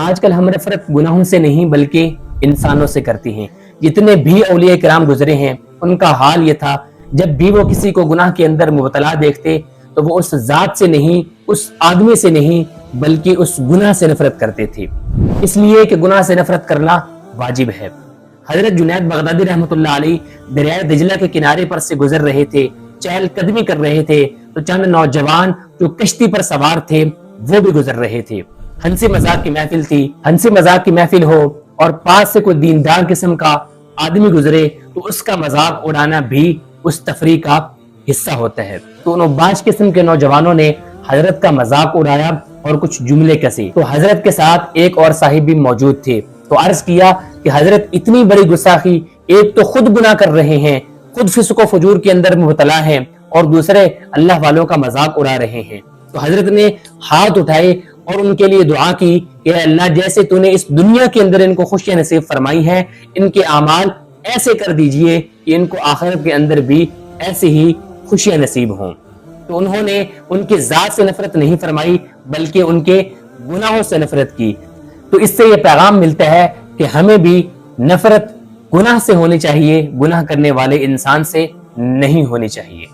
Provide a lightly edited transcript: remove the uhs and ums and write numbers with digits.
آج کل ہم نفرت گناہوں سے نہیں بلکہ انسانوں سے کرتی ہیں۔ جتنے بھی اولیاء کرام گزرے ہیں ان کا حال یہ تھا، جب بھی وہ کسی کو گناہ کے اندر مبتلا دیکھتے تو وہ اس ذات سے نہیں، اس آدمی سے نہیں بلکہ اس گناہ سے نفرت کرتے تھے، اس لیے کہ گناہ سے نفرت کرنا واجب ہے۔ حضرت جنید بغدادی رحمۃ اللہ علیہ دریائے دجلہ کے کنارے پر سے گزر رہے تھے، چہل قدمی کر رہے تھے تو چند نوجوان جو کشتی پر سوار تھے وہ بھی گزر رہے تھے۔ ہنسی مذاق کی محفل تھی، ہنسی مذاق کی محفل ہو اور پاس سے کوئی دیندار قسم کا آدمی گزرے تو اس کا مذاق اڑانا بھی اس تفریح کا حصہ ہوتا ہے۔ تو انہوں باش قسم کے نوجوانوں نے حضرت کا مذاق اڑایا اور کچھ جملے کسے، تو حضرت کے ساتھ ایک اور صاحب بھی موجود تھے، تو عرض کیا کہ حضرت اتنی بڑی گستاخی، ایک تو خود گناہ کر رہے ہیں، خود فسق و فجور کے اندر مبتلا ہیں، اور دوسرے اللہ والوں کا مذاق اڑا رہے ہیں۔ تو حضرت نے ہاتھ اٹھائے اور ان کے لیے دعا کی کہ اے اللہ، جیسے تو نے اس دنیا کے اندر ان کو خوشیاں نصیب فرمائی ہیں، ان کے اعمال ایسے کر دیجئے کہ ان کو آخرت کے اندر بھی ایسے ہی خوشیاں نصیب ہوں۔ تو انہوں نے ان کی ذات سے نفرت نہیں فرمائی بلکہ ان کے گناہوں سے نفرت کی۔ تو اس سے یہ پیغام ملتا ہے کہ ہمیں بھی نفرت گناہ سے ہونی چاہیے، گناہ کرنے والے انسان سے نہیں ہونی چاہیے۔